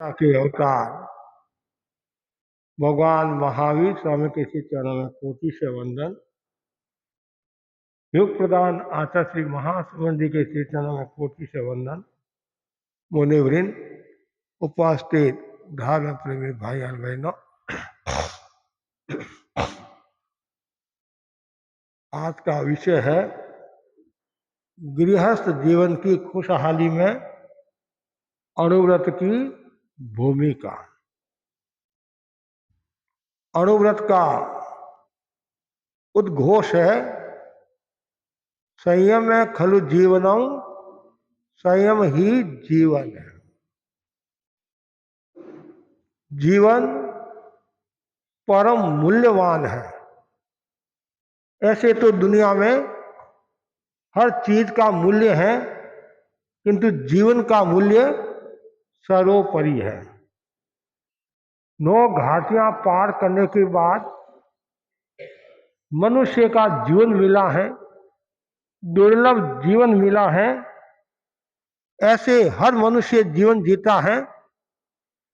के अवतार भगवान महावीर स्वामी के श्री चरणों में कोटि से वंदन। योग प्रदान आचार्य श्री महासुमन जी के श्री चरणों में कोटि से वंदन। मुनिवृंद, उपस्थित धर्म प्रेमी भाई और बहनों, आज का विषय है गृहस्थ जीवन की खुशहाली में अणुव्रत की भूमिका। अणुव्रत का उद्घोष है संयम है खलु जीवनम, संयम ही जीवन है। जीवन परम मूल्यवान है। ऐसे तो दुनिया में हर चीज का मूल्य है, किंतु जीवन का मूल्य सर्वोपरि है। 9 घाटियां पार करने के बाद मनुष्य का जीवन मिला है, दुर्लभ जीवन मिला है। ऐसे हर मनुष्य जीवन जीता है।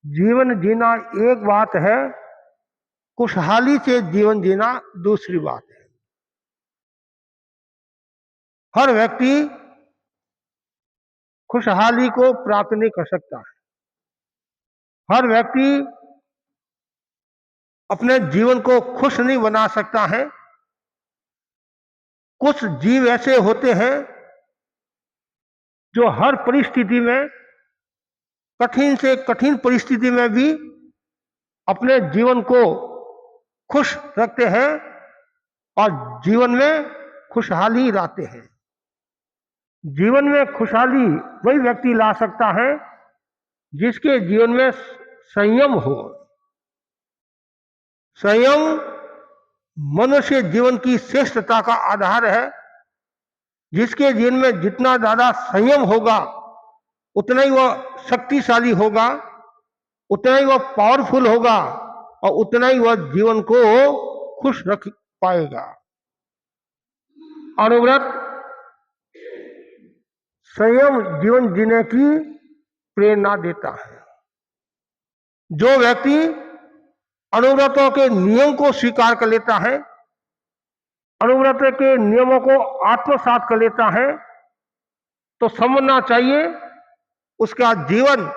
जीवन जीना एक बात है, खुशहाली से जीवन जीना दूसरी बात है। हर व्यक्ति खुशहाली को प्राप्त नहीं कर सकता है। हर व्यक्ति अपने जीवन को खुश नहीं बना सकता है। कुछ जीव ऐसे होते हैं जो हर परिस्थिति में, कठिन से कठिन परिस्थिति में भी अपने जीवन को खुश रखते हैं और जीवन में खुशहाली लाते हैं। जीवन में खुशहाली वही व्यक्ति ला सकता है जिसके जीवन में संयम हो। संयम मनुष्य जीवन की श्रेष्ठता का आधार है। जिसके जीवन में जितना ज्यादा संयम होगा उतना ही वह शक्तिशाली होगा, उतना ही वह पावरफुल होगा और उतना ही वह जीवन को खुश रख पाएगा। अणुव्रत संयम जीवन जीने की प्रेरणा देता है। जो व्यक्ति अणुव्रतों के नियम को स्वीकार कर लेता है, अणुव्रत के नियमों को आत्मसात कर लेता है, तो समझना चाहिए उसका जीवन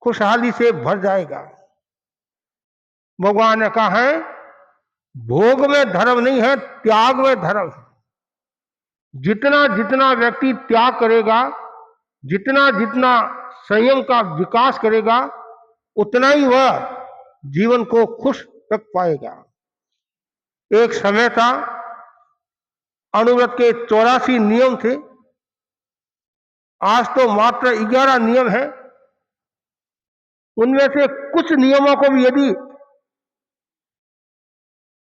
खुशहाली से भर जाएगा। भगवान ने कहा है भोग में धर्म नहीं है, त्याग में धर्म है। जितना जितना व्यक्ति त्याग करेगा, जितना जितना संयम का विकास करेगा, उतना ही वह जीवन को खुश रख पाएगा। एक समय था, अणुव्रत के 84 नियम थे। आज तो मात्र 11 नियम है। उनमें से कुछ नियमों को भी यदि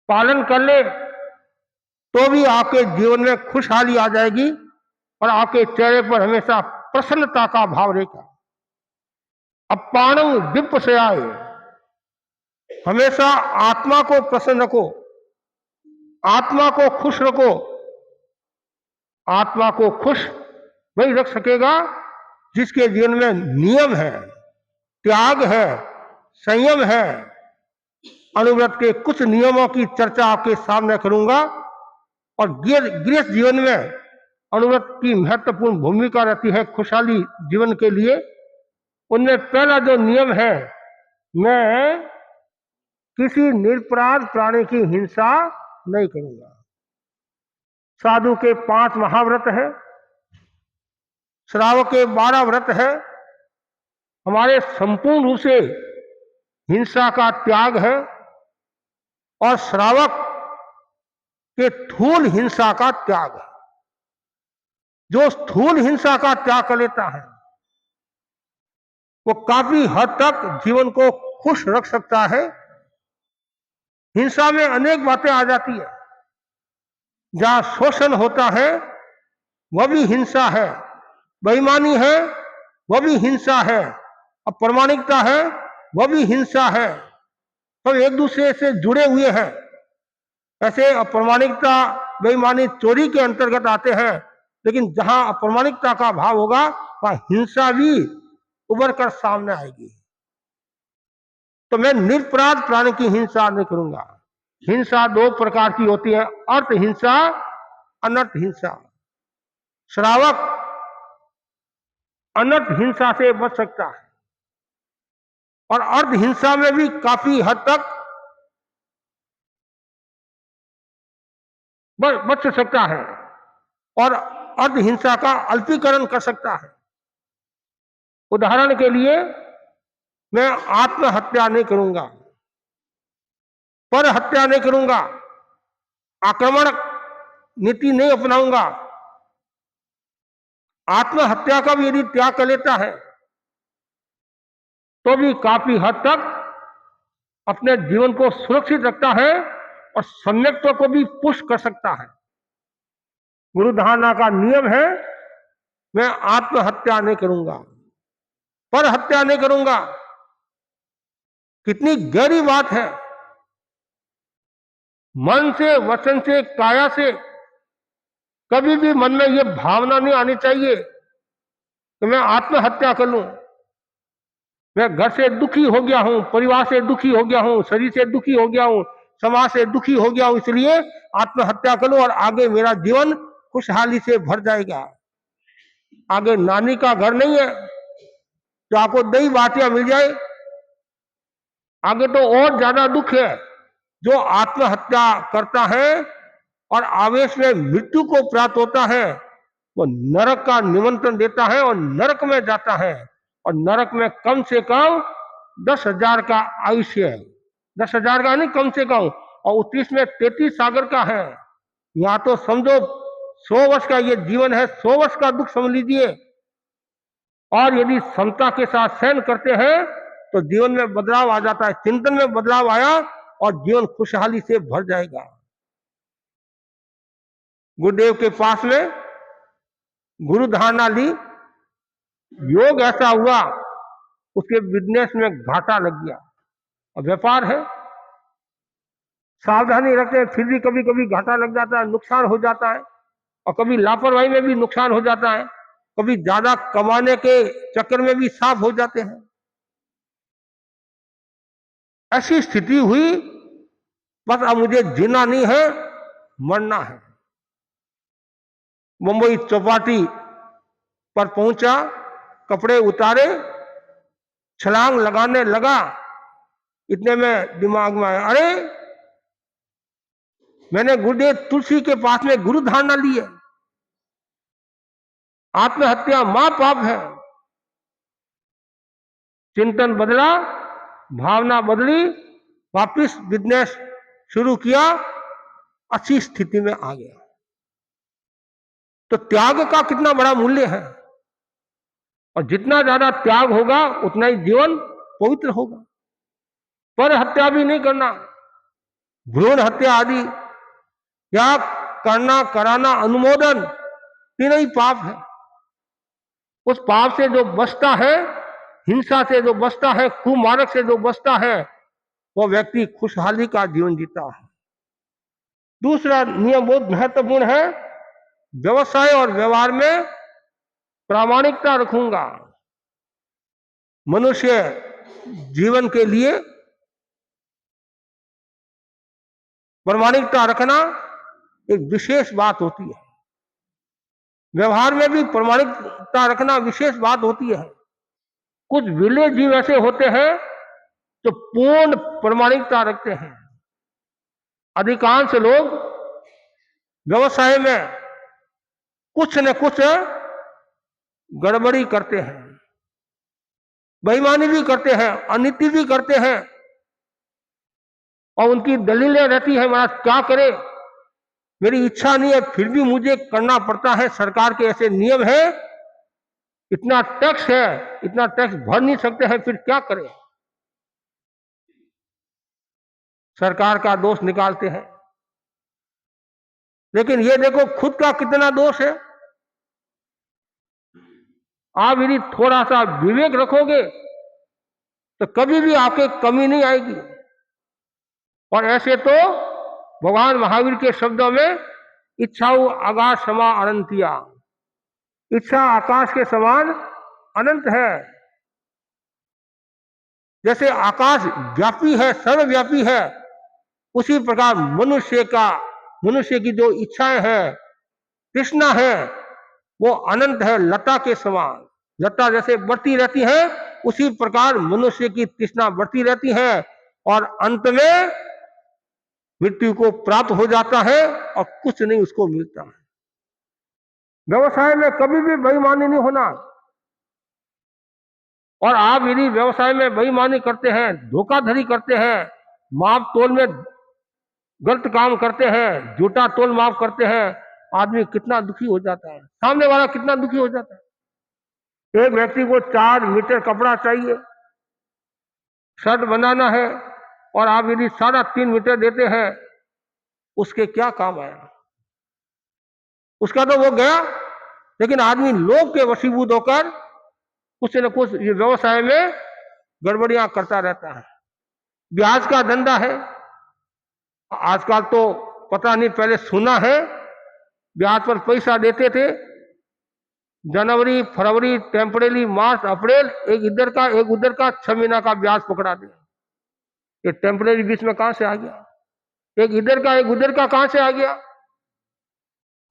पालन कर ले तो भी आपके जीवन में खुशहाली आ जाएगी और आपके चेहरे पर हमेशा प्रसन्नता का भाव रहेगा। अपाणं विपश्याय, हमेशा आत्मा को प्रसन्न रखो, आत्मा को खुश रखो। आत्मा को खुश वही रख सकेगा जिसके जीवन में नियम है, त्याग है, संयम है। अणुव्रत के कुछ नियमों की चर्चा आपके सामने करूंगा और गृहस्थ जीवन में अणुव्रत की महत्वपूर्ण भूमिका रहती है खुशहाली जीवन के लिए। उनमें पहला जो नियम है, मैं किसी निरपराध प्राणी की हिंसा नहीं करूंगा। साधु के 5 महाव्रत है, श्रावक के 12 व्रत है। हमारे संपूर्ण रूप से हिंसा का त्याग है और श्रावक के स्थूल हिंसा का त्याग है। जो स्थूल हिंसा का त्याग कर लेता है वो काफी हद तक जीवन को खुश रख सकता है। हिंसा में अनेक बातें आ जाती है। जहां शोषण होता है वह भी हिंसा है, बेईमानी है वह भी हिंसा है, अप्रामाणिकता है वह भी हिंसा है। सब एक दूसरे से जुड़े हुए हैं। ऐसे अप्रामाणिकता, बेईमानी चोरी के अंतर्गत आते हैं, लेकिन जहां अप्रामाणिकता का भाव होगा वहां हिंसा भी उभर कर सामने आएगी। तो मैं निरपराध प्राणी की हिंसा नहीं करूंगा। हिंसा दो प्रकार की होती है, अर्थ हिंसा, अनर्थ हिंसा। श्रावक अनर्थ हिंसा से बच सकता है और अर्थ हिंसा में भी काफी हद तक बच सकता है और अर्थ हिंसा का अल्पीकरण कर सकता है। उदाहरण के लिए, मैं आत्महत्या नहीं करूंगा, पर हत्या नहीं करूंगा, आक्रमण नीति नहीं अपनाऊंगा। आत्महत्या का भी यदि त्याग कर लेता है तो भी काफी हद तक अपने जीवन को सुरक्षित रखता है और सम्यक्त्व को भी पुष्ट कर सकता है। गुरु धारणा का नियम है, मैं आत्महत्या नहीं करूंगा, पर हत्या नहीं करूंगा। कितनी गहरी बात है। मन से, वचन से, काया से कभी भी मन में यह भावना नहीं आनी चाहिए कि मैं आत्महत्या कर लूं। मैं घर से दुखी हो गया हूं, परिवार से दुखी हो गया हूं, शरीर से दुखी हो गया हूं, समाज से दुखी हो गया हूं, इसलिए आत्महत्या करूं और आगे मेरा जीवन खुशहाली से भर जाएगा। आगे नानी का घर नहीं है तो आपको दही बाटियां मिल जाए। आगे तो और ज्यादा दुख है। जो आत्महत्या करता है और आवेश में मृत्यु को प्राप्त होता है, वो नरक का निमंत्रण देता है और नरक में जाता है। और नरक में कम से कम 10,000 का आयुष्य है। 10,000 का नहीं, कम से कम। और उत्तीस में 33 सागर का है। यहां तो समझो 100 वर्ष का ये जीवन है, 100 वर्ष का दुख समझ लीजिए। और यदि समता के साथ सहन करते हैं तो जीवन में बदलाव आ जाता है। चिंतन में बदलाव आया और जीवन खुशहाली से भर जाएगा। गुरुदेव के पास में गुरु धारणा ली, योग ऐसा हुआ उसके बिजनेस में घाटा लग गया। और व्यापार है, सावधानी रखते हैं, फिर भी कभी कभी घाटा लग जाता है, नुकसान हो जाता है। और कभी लापरवाही में भी नुकसान हो जाता है, कभी ज्यादा कमाने के चक्कर में भी साफ हो जाते हैं। ऐसी स्थिति हुई, बस अब मुझे जीना नहीं है, मरना है। मुंबई चौपाटी पर पहुंचा, कपड़े उतारे, छलांग लगाने लगा। इतने में दिमाग में आया, अरे मैंने गुरुदेव तुलसी के पास में गुरु धारणा ली है। आत्महत्या महापाप है। चिंतन बदला, भावना बदली, वापिस बिजनेस शुरू किया, अच्छी स्थिति में आ गया। तो त्याग का कितना बड़ा मूल्य है। और जितना ज्यादा त्याग होगा उतना ही जीवन पवित्र होगा। पर हत्या भी नहीं करना, भ्रूण हत्या आदि या करना, कराना, अनुमोदन, तीनों ही पाप है। उस पाप से जो बचता है, हिंसा से जो बचता है, कुमार्ग से जो बचता है, वो व्यक्ति खुशहाली का जीवन जीता है। दूसरा नियम बहुत महत्वपूर्ण है, व्यवसाय और व्यवहार में प्रामाणिकता रखूंगा। मनुष्य जीवन के लिए प्रामाणिकता रखना एक विशेष बात होती है। व्यवहार में भी प्रामाणिकता रखना विशेष बात होती है। कुछ विलेय जीव ऐसे होते हैं जो पूर्ण प्रामाणिकता रखते हैं। अधिकांश लोग व्यवसाय में कुछ न कुछ गड़बड़ी करते हैं, बेईमानी भी करते हैं, अनिति भी करते हैं। और उनकी दलीलें रहती है, महाराज क्या करे, मेरी इच्छा नहीं है फिर भी मुझे करना पड़ता है, सरकार के ऐसे नियम है, इतना टैक्स है, इतना टैक्स भर नहीं सकते हैं, फिर क्या करें। सरकार का दोष निकालते हैं। लेकिन ये देखो खुद का कितना दोष है। आप यदि थोड़ा सा विवेक रखोगे तो कभी भी आपके कमी नहीं आएगी। और ऐसे तो भगवान महावीर के शब्दों में इच्छाऊ आकाश समा अनंतिया, इच्छा आकाश के समान अनंत है। जैसे आकाश व्यापी है, सर्वव्यापी है, उसी प्रकार मनुष्य की जो इच्छाएं हैं, तृष्णा है, वो अनंत है, लता के समान। लता जैसे बढ़ती रहती है, उसी प्रकार मनुष्य की तृष्णा बढ़ती रहती है और अंत में मृत्यु को प्राप्त हो जाता है और कुछ नहीं उसको मिलता है। व्यवसाय में कभी भी बेईमानी नहीं होना। और आप यदि व्यवसाय में बेईमानी करते हैं, धोखाधड़ी करते हैं, माप तोल में गलत काम करते हैं, झूठा तोल माप करते हैं, आदमी कितना दुखी हो जाता है, सामने वाला कितना दुखी हो जाता है। एक व्यक्ति को 4 मीटर कपड़ा चाहिए, शर्ट बनाना है, और आप यदि 3.5 मीटर देते हैं, उसके क्या काम आया? उसका तो वो गया। लेकिन आदमी लोभ के वशीभूत होकर कुछ न कुछ ये व्यवसाय में गड़बड़ियां करता रहता है। ब्याज का धंधा है, आजकल तो पता नहीं, पहले सुना है ब्याज पर पैसा देते थे, जनवरी, फरवरी, टेम्परेरी, मार्च, अप्रैल, एक इधर का एक उधर का 6 महीना का ब्याज पकड़ा दे। ये टेम्परेरी बीच में कहां से आ गया? एक इधर का एक उधर का कहां से आ गया?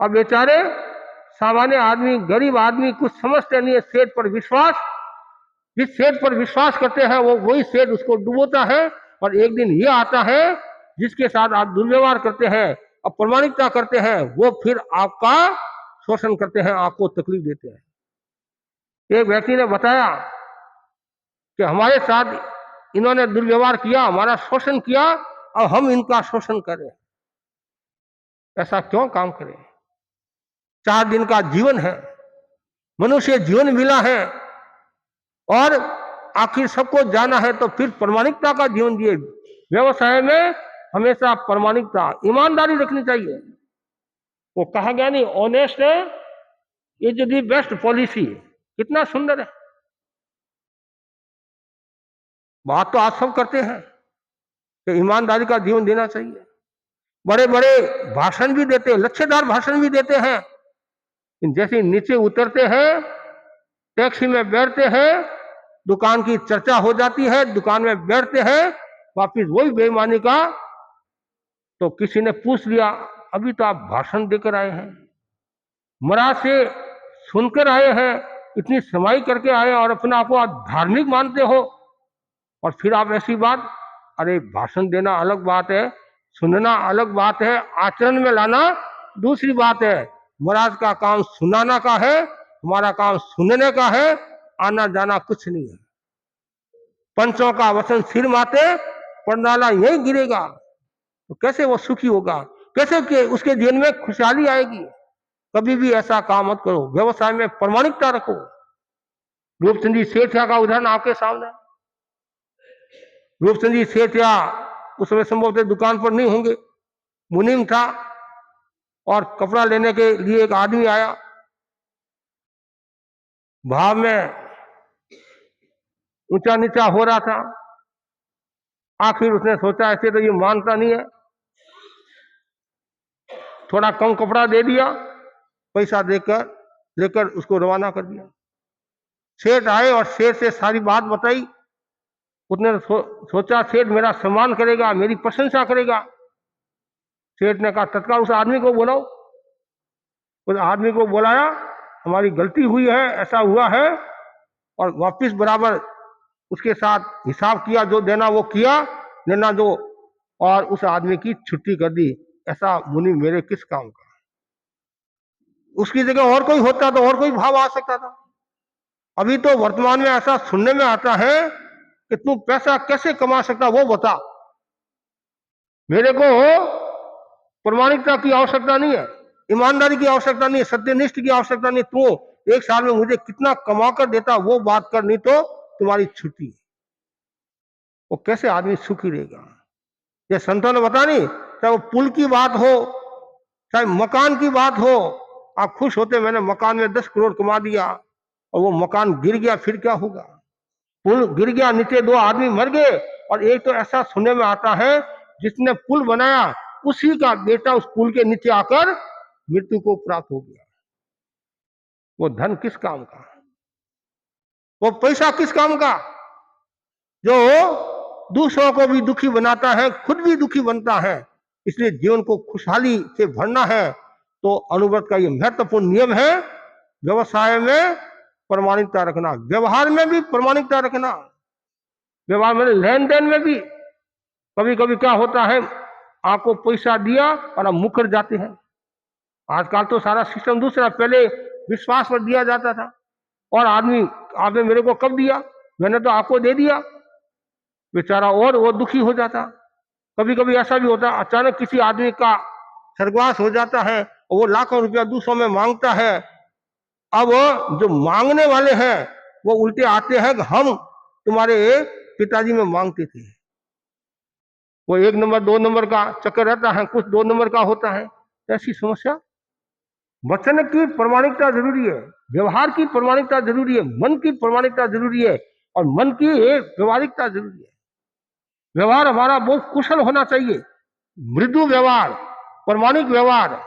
अब बेचारे सामान्य आदमी, गरीब आदमी कुछ समझते नहीं है। सेठ पर विश्वास, जिस सेठ पर विश्वास करते हैं वो वही सेठ उसको डुबोता है। और एक दिन ये आता है जिसके साथ आप दुर्व्यवहार करते हैं, अप्रामाणिकता करते हैं, वो फिर आपका शोषण करते हैं, आपको तकलीफ देते हैं। एक व्यक्ति ने बताया कि हमारे साथ इन्होंने दुर्व्यवहार किया, हमारा शोषण किया, और हम इनका शोषण करें। ऐसा क्यों काम करें? 4 दिन का जीवन है, मनुष्य जीवन मिला है, और आखिर सबको जाना है, तो फिर प्रामाणिकता का जीवन जिए। व्यवसाय में हमेशा प्रामाणिकता, ईमानदारी रखनी चाहिए। वो कहा गया नहीं, honest is the best policy. कितना सुंदर है। बात तो आप सब करते हैं कि ईमानदारी का जीवन देना चाहिए। बड़े बड़े भाषण भी देते हैं, लच्छेदार भाषण भी देते हैं, जैसे नीचे उतरते हैं, टैक्सी में बैठते हैं, दुकान की चर्चा हो जाती है, दुकान में बैठते हैं, वापिस वही बेईमानी का। तो किसी ने पूछ लिया, अभी तो आप भाषण देकर आए हैं, मरा से सुनकर आए हैं, इतनी समाई करके आए और अपने आप को आप धार्मिक मानते हो, और फिर आप ऐसी बात। अरे भाषण देना अलग बात है, सुनना अलग बात है, आचरण में लाना दूसरी बात है। महाराज का काम सुनाना का है, हमारा काम सुनने का है, आना जाना कुछ नहीं है। पंचों का वचन सिर माते, परनाला यही गिरेगा। तो कैसे वो सुखी होगा? कैसे उसके जीवन में खुशहाली आएगी? कभी भी ऐसा काम मत करो। व्यवसाय में प्रामाणिकता रखो। रूपचंद जी सेठिया का उदाहरण आपके सामने। रूपचंद जी सेठिया उस समय संभवतः दुकान पर नहीं होंगे, मुनीम था, और कपड़ा लेने के लिए एक आदमी आया, भाव में ऊंचा नीचा हो रहा था। आखिर उसने सोचा ऐसे तो ये मानता नहीं है, थोड़ा कम कपड़ा दे दिया, पैसा देकर लेकर उसको रवाना कर दिया। सेठ आए और सेठ से सारी बात बताई। उसने सोचा सेठ मेरा सम्मान करेगा, मेरी प्रशंसा करेगा। सेठ ने कहा तत्काल उस आदमी को बुलाओ। उस आदमी को बुलाया, हमारी गलती हुई है, ऐसा हुआ है, और वापिस बराबर उसके साथ हिसाब किया, जो देना वो किया, लेना दो, और उस आदमी की छुट्टी कर दी। ऐसा मुनि मेरे किस काम का? उसकी जगह और कोई होता तो और कोई भाव आ सकता था। अभी तो वर्तमान में ऐसा सुनने में आता है कि तू पैसा कैसे कमा सकता वो बता, मेरे को प्रामाणिकता की आवश्यकता नहीं है, ईमानदारी की आवश्यकता नहीं है, सत्यनिष्ठ की आवश्यकता नहीं, तू 1 साल में मुझे कितना कमा कर देता वो बात कर, नहीं तो तुम्हारी छुट्टी। वो कैसे आदमी सुखी रहेगा? ये संतों ने बता नहीं, चाहे वो पुल की बात हो, चाहे मकान की बात हो। आप खुश होते मैंने मकान में 10 करोड़ कमा दिया, और वो मकान गिर गया, फिर क्या होगा? पुल गिर गया, नीचे 2 आदमी मर गए, और एक तो ऐसा सुनने में आता है जिसने पुल बनाया उसी का बेटा उस पुल के नीचे आकर मृत्यु को प्राप्त हो गया। वो धन किस काम का? वो पैसा किस काम का? जो दूसरों को भी दुखी बनाता है, खुद भी दुखी बनता है। इसलिए जीवन को खुशहाली से भरना है तो अनुव्रत का ये महत्वपूर्ण नियम है। व्यवसाय में प्रामाणिकता रखना, व्यवहार में भी प्रामाणिकता रखना। व्यवहार में, लेन देन में भी कभी कभी क्या होता है, आपको पैसा दिया और आप मुकर जाते हैं। आजकल तो सारा सिस्टम दूसरा, पहले विश्वास पर दिया जाता था और आदमी, आपने मेरे को कब दिया, मैंने तो आपको दे दिया, बेचारा और वो दुखी हो जाता। कभी कभी ऐसा भी होता, अचानक किसी आदमी का स्वर्गवास हो जाता है और वो लाखों रुपया दूसरों में मांगता है। अब जो मांगने वाले हैं वो उल्टे आते हैं कि हम तुम्हारे पिताजी में मांगते थे। वो 1 नंबर 2 नंबर का चक्कर रहता है, कुछ 2 नंबर का होता है। ऐसी समस्या। वचन की प्रामाणिकता जरूरी है, व्यवहार की प्रामाणिकता जरूरी है, मन की प्रामाणिकता जरूरी है और मन की व्यवहारिकता जरूरी है। व्यवहार हमारा बहुत कुशल होना चाहिए, मृदु व्यवहार, प्रामाणिक व्यवहार,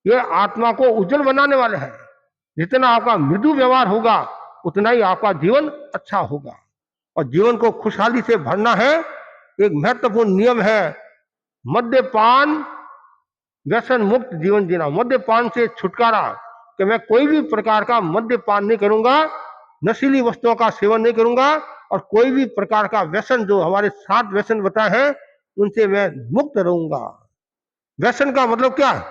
ये आत्मा को उज्जवल बनाने वाले हैं। जितना आपका मृदु व्यवहार होगा उतना ही आपका जीवन अच्छा होगा। और जीवन को खुशहाली से भरना है, एक महत्वपूर्ण नियम है मद्यपान व्यसन मुक्त जीवन जीना, मद्यपान से छुटकारा, कि मैं कोई भी प्रकार का मद्यपान नहीं करूंगा, नशीली वस्तुओं का सेवन नहीं करूंगा और कोई भी प्रकार का व्यसन, जो हमारे 7 व्यसन बताए हैं, उनसे मैं मुक्त रहूंगा। व्यसन का मतलब क्या है?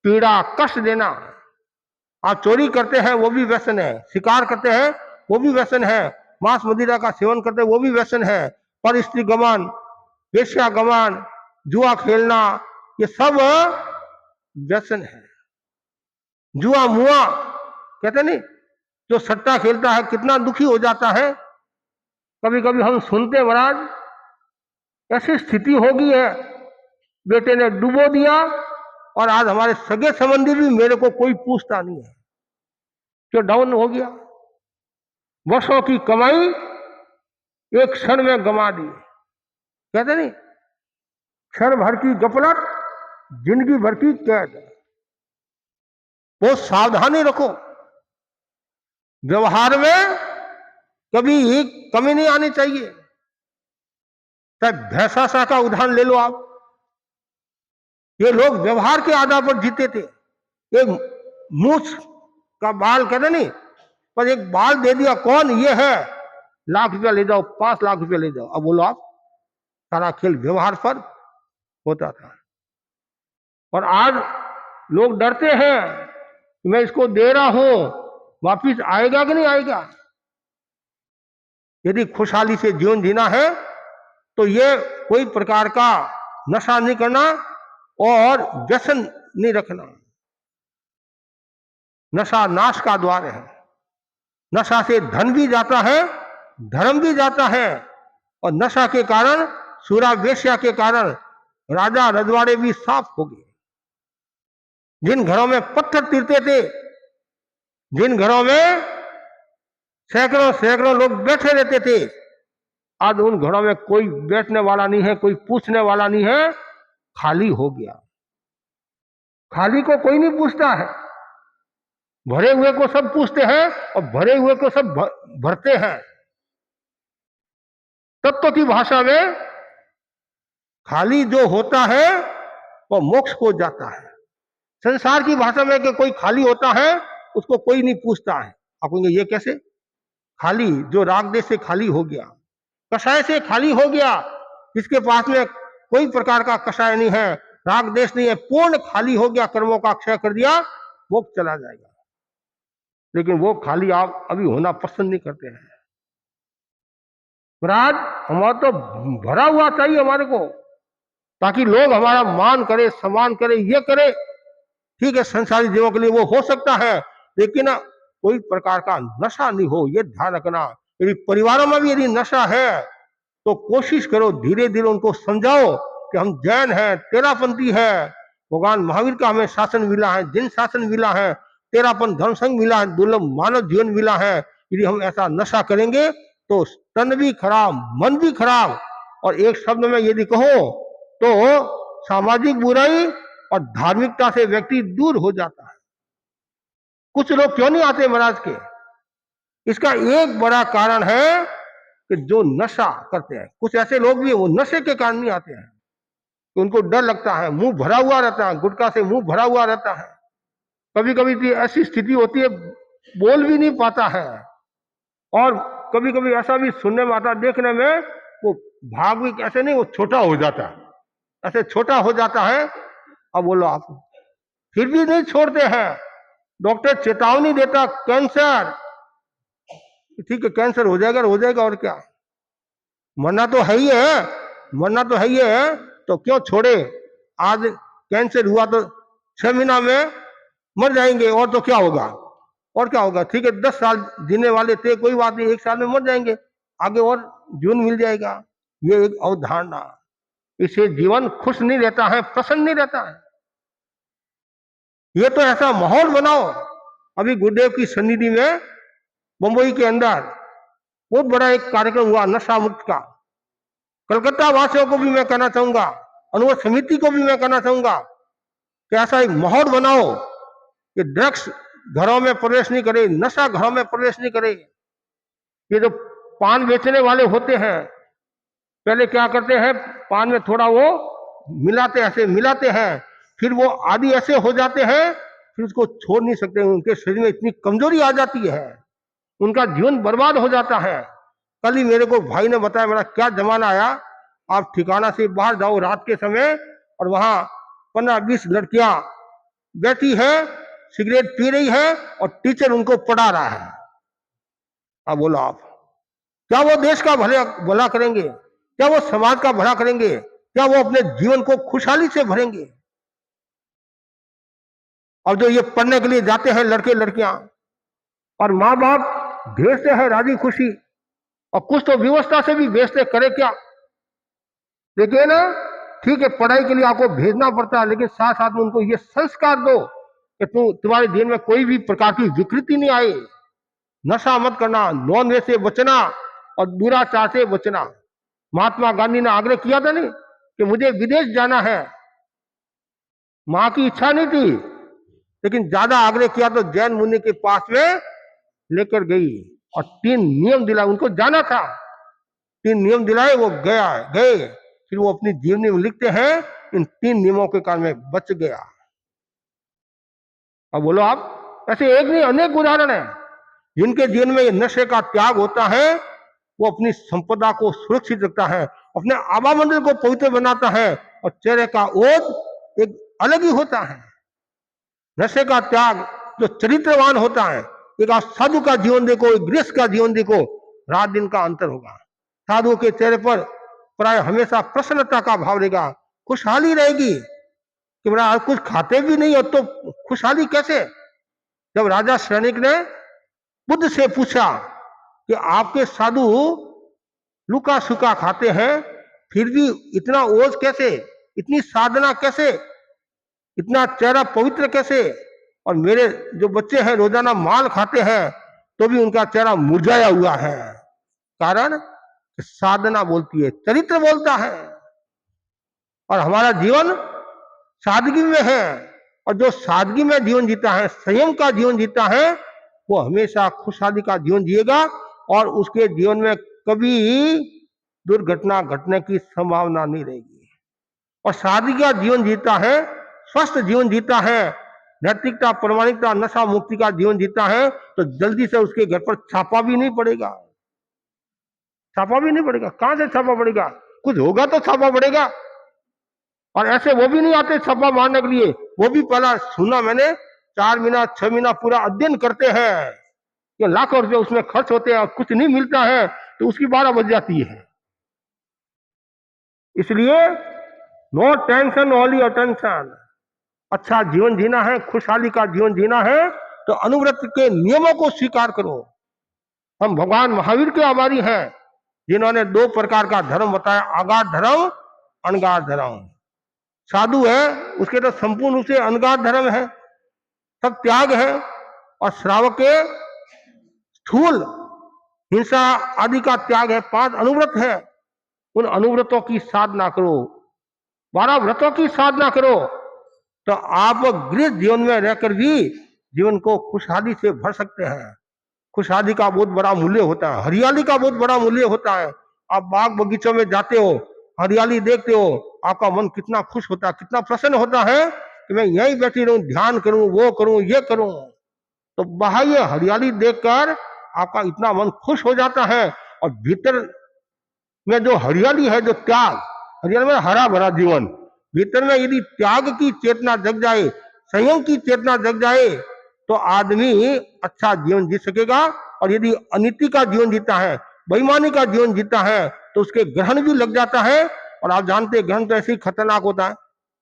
पीड़ा, कष्ट देना। आप चोरी करते हैं वो भी व्यसन है, शिकार करते हैं वो भी व्यसन है, मांस मदिरा का सेवन करते हैं वो भी व्यसन है, पर स्त्री गमन, वेश्या गमन, जुआ खेलना, ये सब व्यसन है। जुआ मुआ कहते नहीं, जो सट्टा खेलता है कितना दुखी हो जाता है। कभी कभी हम सुनते, महाराज ऐसी स्थिति हो गई है, बेटे ने डुबो दिया और आज हमारे सगे संबंधी भी मेरे को कोई पूछता नहीं है, जो डाउन हो गया। वर्षों की कमाई एक क्षण में गंवा दी। कहते नहीं, क्षण भर की गफलत, जिंदगी भर की कैद। बहुत सावधानी रखो, व्यवहार में कभी कमी नहीं आनी चाहिए। चाहे भैंसा का उदाहरण ले लो आप, ये लोग व्यवहार के आधार पर जीते थे। एक मूछ का बाल, कहते नहीं, पर एक बाल दे दिया, कौन ये है, लाख रुपया ले जाओ, 5 लाख रुपया ले जाओ। अब बोलो आप, सारा खेल व्यवहार पर होता था। और आज लोग डरते हैं कि मैं इसको दे रहा हूं, वापिस आएगा कि नहीं आएगा। यदि खुशहाली से जीवन जीना है तो ये कोई प्रकार का नशा नहीं करना और व्यसन नहीं रखना। नशा नाश का द्वार है। नशा से धन भी जाता है, धर्म भी जाता है, और नशा के कारण, सुरा वेश्या के कारण राजा रजवाड़े भी साफ हो गए। जिन घरों में पत्थर तीरते थे, जिन घरों में सैकड़ों सैकड़ों लोग बैठे रहते थे, आज उन घरों में कोई बैठने वाला नहीं है, कोई पूछने वाला नहीं है, खाली हो गया। खाली को कोई नहीं पूछता है, भरे हुए को सब पूछते हैं और भरे हुए को सब भरते हैं। तत्व की भाषा में खाली जो होता है वो मोक्ष को जाता है। संसार की भाषा में कि कोई खाली होता है उसको कोई नहीं पूछता है। आप कहेंगे ये कैसे? खाली, जो राग देश से खाली हो गया, कषाय से खाली हो गया, जिसके पास में कोई प्रकार का कषाय नहीं है, राग देश नहीं है, पूर्ण खाली हो गया, कर्मों का क्षय कर दिया, मोक्ष चला जाएगा। लेकिन वो खाली आप अभी होना पसंद नहीं करते हैं। महाराज हमारा तो भरा हुआ चाहिए हमारे को, ताकि लोग हमारा मान करे, सम्मान करे, ये करे। ठीक है, संसारी जीवों के लिए वो हो सकता है, लेकिन कोई प्रकार का नशा नहीं हो, ये ध्यान रखना। यदि परिवारों में भी यदि नशा है तो कोशिश करो, धीरे धीरे उनको समझाओ कि हम जैन हैं, तेरापंथी है, भगवान महावीर का हमें शासन मिला है, जिन शासन मिला है, तेरापन धर्म संघ मिला है, दुर्लभ मानव जीवन मिला है। यदि हम ऐसा नशा करेंगे तो तन भी खराब, मन भी खराब, और एक शब्द में यदि कहो तो सामाजिक बुराई और धार्मिकता से व्यक्ति दूर हो जाता है। कुछ लोग क्यों नहीं आते महाराज के? इसका एक बड़ा कारण है कि जो नशा करते हैं, कुछ ऐसे लोग भी वो नशे के कारण नहीं आते हैं, कि उनको डर लगता है, मुंह भरा हुआ रहता है, गुटखा से मुंह भरा हुआ रहता है, कभी कभी तो ऐसी स्थिति होती है बोल भी नहीं पाता है, और कभी कभी ऐसा भी सुनने में आता, देखने में वो भाग भी ऐसे नहीं, वो छोटा हो जाता है, ऐसे छोटा हो जाता है। अब बोलो आप, फिर भी नहीं छोड़ते हैं, डॉक्टर चेतावनी देता कैंसर, ठीक है कैंसर हो जाएगा और क्या, मरना तो है ही है, मरना तो है ही है, तो क्यों छोड़े। आज कैंसर हुआ तो 6 महीना में मर जाएंगे, और तो क्या होगा, और क्या होगा, ठीक है 10 साल जीने वाले थे, कोई बात नहीं, 1 साल में मर जाएंगे, आगे और जीवन मिल जाएगा। ये एक अवधारणा, इससे जीवन खुश नहीं रहता है, प्रसन्न नहीं रहता है। ये तो ऐसा माहौल बनाओ। अभी गुरुदेव की सन्निधि में मुंबई के अंदर बहुत बड़ा एक कार्यक्रम हुआ नशा मुक्त का। कलकत्ता वासियों को भी मैं कहना चाहूंगा, अनुरोध समिति को भी मैं कहना चाहूंगा कि ऐसा एक माहौल बनाओ कि ड्रग्स घरों में प्रवेश नहीं करे, नशा घरों में प्रवेश नहीं करे। ये जो पान बेचने वाले होते हैं, पहले क्या करते हैं, पान में थोड़ा वो मिलाते, ऐसे मिलाते हैं, फिर वो आदि ऐसे हो जाते हैं, फिर उसको छोड़ नहीं सकते, उनके शरीर में इतनी कमजोरी आ जाती है, उनका जीवन बर्बाद हो जाता है। कल ही मेरे को भाई ने बताया, मेरा क्या जमाना आया, आप ठिकाना से बाहर जाओ रात के समय, और वहां 15-20 लड़कियां बैठी है, सिगरेट पी रही है, और टीचर उनको पढ़ा रहा है। अब बोलो आप, क्या वो देश का भला करेंगे, क्या वो समाज का भला करेंगे, क्या वो अपने जीवन को खुशहाली से भरेंगे। और जो ये पढ़ने के लिए जाते हैं लड़के लड़कियां, और माँ बाप भेजते हैं राजी खुशी, और कुछ तो व्यवस्था से भी भेजते, करे क्या। देखिए ना, ठीक है पढ़ाई के लिए आपको भेजना पड़ता है, लेकिन साथ साथ में उनको ये संस्कार दो कि तुम्हारे जीवन में कोई भी प्रकार की विकृति नहीं आए, नशा मत करना, नॉन वेज से बचना, और दुराचार से बचना। महात्मा गांधी ने आग्रह किया था नहीं कि मुझे विदेश जाना है, मां की इच्छा नहीं थी, लेकिन ज्यादा आग्रह किया तो जैन मुनि के पास में लेकर गई, और 3 नियम दिलाए, उनको जाना था, 3 नियम दिलाए, वो गए, फिर वो अपनी जीवनी में लिखते हैं, इन 3 नियमों के कारण में बच गया। अब बोलो आप, ऐसे एक नहीं अनेक उदाहरण है जिनके जीवन में नशे का त्याग होता है, वो अपनी संपदा को सुरक्षित रखता है, अपने आभा मंडल को पवित्र बनाता है, और चेहरे का ओज एक अलग ही होता है। नशे का त्याग, जो चरित्रवान होता है, एक आप साधु का जीवन देखो, एक गृहस्थ का जीवन देखो, रात दिन का अंतर होगा। साधु के चेहरे पर प्राय हमेशा प्रसन्नता का भाव रहेगा, खुशहाली रहेगी, कि मेरा आज कुछ खाते भी नहीं हो तो खुशहाली कैसे। जब राजा सैनिक ने बुद्ध से पूछा कि आपके साधु लुका सुका खाते हैं, फिर भी इतना ओज कैसे, इतनी साधना कैसे, इतना चेहरा पवित्र कैसे, और मेरे जो बच्चे हैं रोजाना माल खाते हैं तो भी उनका चेहरा मुरझाया हुआ है। कारण साधना बोलती है, चरित्र बोलता है, और हमारा जीवन सादगी में है, और जो सादगी में जीवन जीता है, संयम का जीवन जीता है, वो हमेशा खुशहाली का जीवन जिएगा, और उसके जीवन में कभी दुर्घटना घटने की संभावना नहीं रहेगी। और सादगी का जीवन जीता है, स्वस्थ जीवन जीता है, नैतिकता, प्रामाणिकता, नशा मुक्ति का जीवन जीता है, तो जल्दी से उसके घर पर छापा भी नहीं पड़ेगा, छापा भी नहीं पड़ेगा। कहां से छापा पड़ेगा, कुछ होगा तो छापा पड़ेगा। और ऐसे वो भी नहीं आते छापा मारने के लिए, वो भी पहला सुना मैंने 4 महीना 6 महीना पूरा अध्ययन करते हैं, कि लाखों रुपए उसमें खर्च होते हैं और कुछ नहीं मिलता है, तो उसकी 12 बज जाती है। इसलिए नो टेंशन ओनली अटेंशन। अच्छा जीवन जीना है, खुशहाली का जीवन जीना है, तो अनुव्रत के नियमों को स्वीकार करो। हम भगवान महावीर के आभारी हैं, जिन्होंने 2 प्रकार का धर्म बताया, आगाध धर्म, अनगाध धर्म। साधु है उसके तो संपूर्ण रूप से अनगाध धर्म है, सब त्याग है, और श्रावक के स्थूल हिंसा आदि का त्याग है। 5 अनुव्रत है, उन अनुव्रतों की साधना करो, 12 व्रतों की साधना करो, तो आप गृह जीवन में रहकर भी जीवन को खुशहाली से भर सकते हैं, खुशहाली का बहुत बड़ा मूल्य होता है, हरियाली का बहुत बड़ा मूल्य होता है। आप बाग बगीचों में जाते हो, हरियाली देखते हो, आपका मन कितना खुश होता है, कितना प्रसन्न होता है कि मैं यहीं बैठी रहूं, ध्यान करूं, वो करूं, ये करूं। तो बाह्य हरियाली देखकर आपका इतना मन खुश हो जाता है, और भीतर में जो हरियाली है, जो त्याग, हरियाली में हरा भरा जीवन, भीतर में यदि त्याग की चेतना जग जाए, संयम की चेतना जग जाए, तो आदमी अच्छा जीवन जी सकेगा। और यदि अनिति का जीवन जीता है, बेईमानी का जीवन जीता है, तो उसके ग्रहण भी लग जाता है। और आप जानते हैं ग्रहण तो ऐसे ही खतरनाक होता है,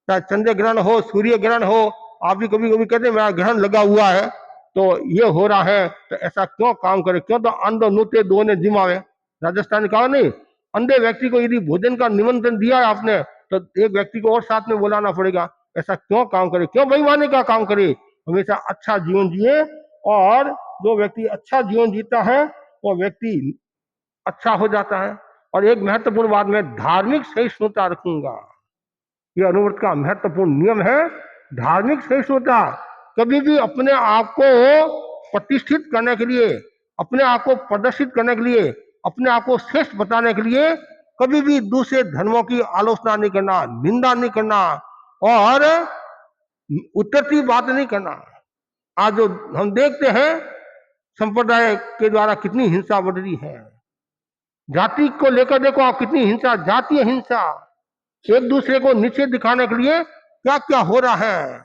चाहे चंद्र ग्रहण हो, सूर्य ग्रहण हो। आप भी कभी कभी कहते हैं मेरा ग्रहण लगा हुआ है, तो ये हो रहा है, तो ऐसा क्यों काम करे, क्यों? तो अंधो नुते दो ने जिमावे, राजस्थान ने कहा नहीं। अंधे व्यक्ति को यदि भोजन का निमंत्रण दिया है आपने, तो एक व्यक्ति को और साथ में बुलाना पड़ेगा। ऐसा क्यों काम करे, क्यों बेईमानी का काम करे? हमेशा अच्छा जीवन जिए। और जो व्यक्ति अच्छा जीवन जीता है, वो व्यक्ति अच्छा हो जाता है। और एक महत्वपूर्ण बात, मैं धार्मिक सहिष्णुता रखूंगा, ये अनुव्रत का महत्वपूर्ण नियम है। धार्मिक सहिष्णुता, कभी भी अपने आप को प्रतिष्ठित करने के लिए, अपने आप को प्रदर्शित करने के लिए, अपने आप को श्रेष्ठ बताने के लिए कभी भी दूसरे धर्मों की आलोचना नहीं करना, निंदा नहीं करना, और उतरती बात नहीं करना। आज जो हम देखते हैं संप्रदाय के द्वारा कितनी हिंसा बढ़ रही है, जाति को लेकर देखो आप, कितनी हिंसा, जातीय हिंसा, एक दूसरे को नीचे दिखाने के लिए क्या क्या हो रहा है।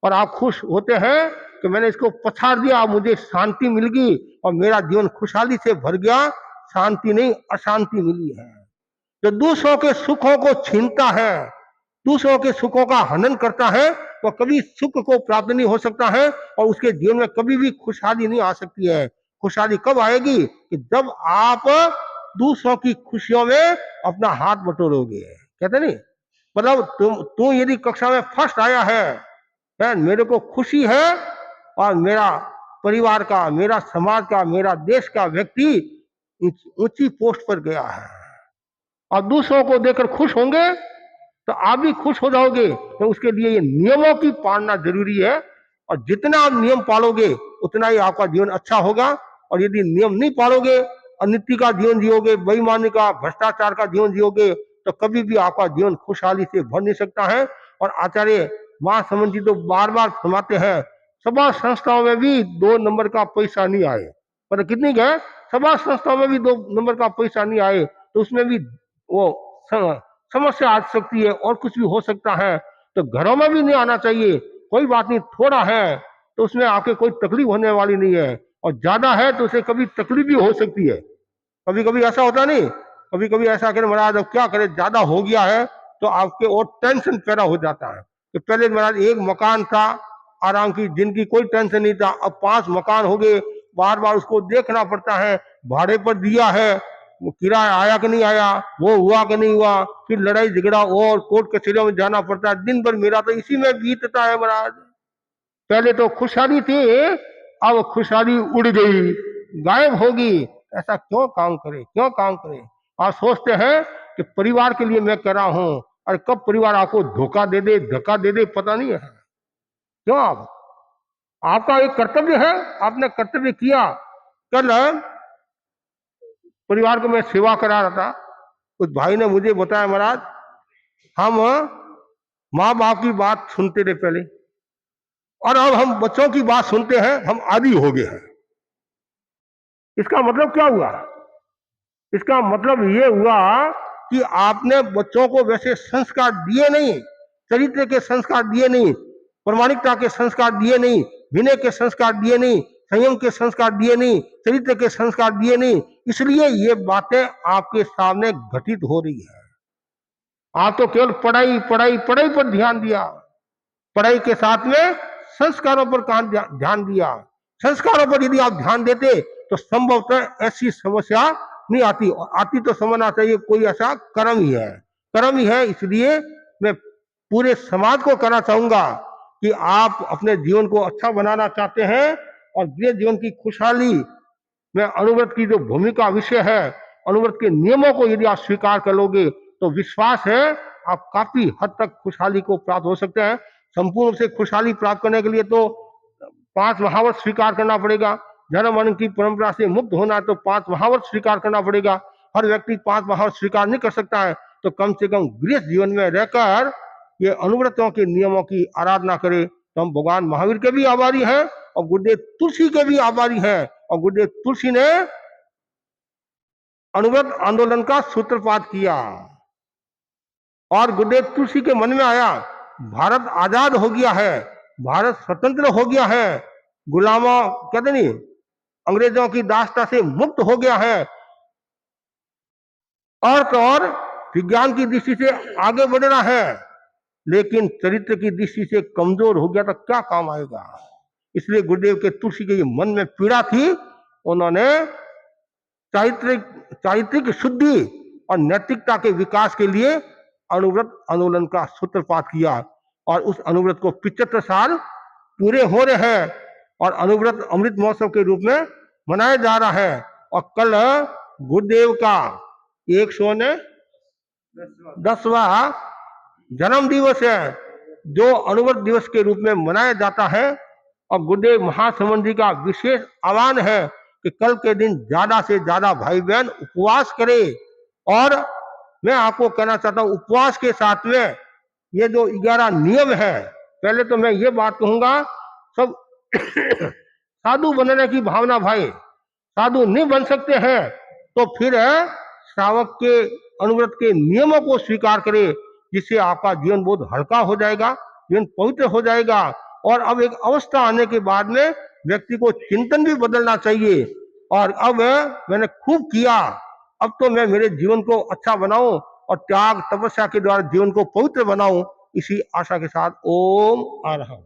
और आप खुश होते हैं कि मैंने इसको पछाड़ दिया, मुझे शांति मिल गई और मेरा जीवन खुशहाली से भर गया। शांति नहीं, अशांति मिली है। जो दूसरों के सुखों को छीनता है, दूसरों के सुखों का हनन करता है, वो कभी सुख को प्राप्त नहीं हो सकता है, और उसके जीवन में कभी भी खुशहाली नहीं आ सकती है। खुशहाली कब आएगी? कि जब आप दूसरों की खुशियों में अपना हाथ बटोरोगे। कहते नहीं, मतलब तू यदि कक्षा में फर्स्ट आया है, मेरे को खुशी है, और मेरा परिवार का, मेरा समाज का, मेरा देश का व्यक्ति ऊंची पोस्ट पर गया है, और दूसरों को देखकर खुश होंगे, तो आप भी खुश हो जाओगे। तो उसके लिए ये नियमों की पालना जरूरी है, और जितना आप नियम पालोगे उतना ही आपका जीवन अच्छा होगा। और यदि नियम नहीं पालोगे, अनिति का जीवन जियोगे, बेईमानी का, भ्रष्टाचार का जीवन जियोगे, तो कभी भी आपका जीवन खुशहाली से भर नहीं सकता है। और आचार्य महासमंद जी तो बार बार फरमाते हैं, सभा संस्थाओं में भी 2 नंबर का पैसा नहीं आए, पर कितनी गए, सभा संस्थाओं में भी 2 नंबर का पैसा नहीं आए, तो उसमें भी वो समस्या आ सकती है, और कुछ भी हो सकता है। तो घरों में भी नहीं आना चाहिए। कोई बात नहीं, थोड़ा है तो उसमें आपके कोई तकलीफ होने वाली नहीं है, और ज्यादा है तो उसे कभी तकलीफ भी हो सकती है। कभी कभी ऐसा होता नहीं, कभी कभी ऐसा करें महाराज अब क्या करें, ज्यादा हो गया है, तो आपके और टेंशन पैदा हो जाता है। कि पहले महाराज एक मकान था, आराम की जिंदगी, कोई टेंशन नहीं था, अब 5 मकान हो गए, बार बार उसको देखना पड़ता है, भाड़े पर दिया है, वो किराया आया कि नहीं आया, वो हुआ कि नहीं हुआ, फिर लड़ाई झगड़ा और कोर्ट कचहरियों में जाना पड़ता है। दिन भर मेरा तो इसी में बीतता है महाराज। पहले तो खुशहाली थी, अब खुशहाली उड़ गई, गायब होगी। ऐसा क्यों काम करे, क्यों काम करे? आप सोचते हैं कि परिवार के लिए मैं कर रहा हूं, और कब परिवार आपको धोखा दे दे, धक्का दे दे, पता नहीं है। क्यों? आपका एक कर्तव्य है, आपने कर्तव्य किया। कल परिवार को मैं सेवा करा रहा था, उस भाई ने मुझे बताया महाराज, हम माँ बाप की बात सुनते थे पहले, और अब हम बच्चों की बात सुनते हैं, हम आदी हो गए हैं। इसका मतलब क्या हुआ? इसका मतलब ये हुआ कि आपने बच्चों को वैसे संस्कार दिए नहीं, चरित्र के संस्कार दिए नहीं, प्रामाणिकता के संस्कार दिए नहीं, विनय के संस्कार दिए नहीं, संयम के संस्कार दिए नहीं, चरित्र के संस्कार दिए नहीं। इसलिए ये बातें आपके सामने घटित हो रही है। आप तो केवल पढ़ाई पढ़ाई पढ़ाई पर ध्यान दिया, पढ़ाई के साथ में संस्कारों पर कहां ध्यान दिया। संस्कारों पर यदि आप ध्यान देते तो संभवतः ऐसी समस्या नहीं आती, और आती तो समझना चाहिए कोई ऐसा कर्म ही है, कर्म ही है। इसलिए मैं पूरे समाज को कहना चाहूंगा कि आप अपने जीवन को अच्छा बनाना चाहते हैं, और गृह जीवन की खुशहाली में अनुव्रत की जो भूमिका विषय है, अनुव्रत के नियमों को यदि आप स्वीकार कर लोगे, तो विश्वास है आप काफी हद तक खुशहाली को प्राप्त हो सकते हैं। संपूर्ण रूप से खुशहाली प्राप्त करने के लिए तो 5 महाव्रत स्वीकार करना पड़ेगा। जन्म मरण की परंपरा से मुक्त होना है तो 5 महाव्रत स्वीकार करना पड़ेगा। हर व्यक्ति 5 महाव्रत स्वीकार नहीं कर सकता है, तो कम से कम गृहस्थ जीवन में रहकर ये अनुव्रतों के नियमों की आराधना करे। तो हम भगवान महावीर के भी आभारी हैं और गुरुदेव तुलसी के भी आभारी हैं। और गुरुदेव तुलसी ने अनुव्रत आंदोलन का सूत्रपात किया और गुरुदेव तुलसी के मन में आया, भारत आजाद हो गया है, भारत स्वतंत्र हो गया है, गुलामों कहते नहीं अंग्रेजों की दास्ता से मुक्त हो गया है, अर्थ और विज्ञान की दृष्टि से आगे बढ़ना है, लेकिन चरित्र की दृष्टि से कमजोर हो गया तो क्या काम आएगा। इसलिए गुरुदेव के तुलसी के मन में पीड़ा थी। उन्होंने चारित्रिक शुद्धि और नैतिकता के विकास के लिए अनुव्रत आंदोलन का सूत्रपात किया और उस अनुव्रत को 75 साल पूरे हो रहे हैं और अनुव्रत अमृत महोत्सव के रूप में मनाया जा रहा है। और कल गुरुदेव का 110वां जन्म दिवस है, जो अनुव्रत दिवस के रूप में मनाया जाता है। और गुरुदेव महासमंद जी का विशेष आह्वान है कि कल के दिन ज्यादा से ज्यादा भाई बहन उपवास करें। और मैं आपको कहना चाहता हूं, उपवास के साथ में ये जो 11 नियम है, पहले तो मैं ये बात कहूंगा, सब साधु बनने की भावना, भाई साधु नहीं बन सकते हैं तो फिर श्रावक के अनुव्रत के नियमों को स्वीकार करें, जिससे आपका जीवन बहुत हल्का हो जाएगा, जीवन पवित्र हो जाएगा। और अब एक अवस्था आने के बाद में व्यक्ति को चिंतन भी बदलना चाहिए। और अब मैंने खूब किया, अब तो मैं मेरे जीवन को अच्छा बनाऊं और त्याग तपस्या के द्वारा जीवन को पवित्र बनाऊं, इसी आशा के साथ ओम आ रहा हूं।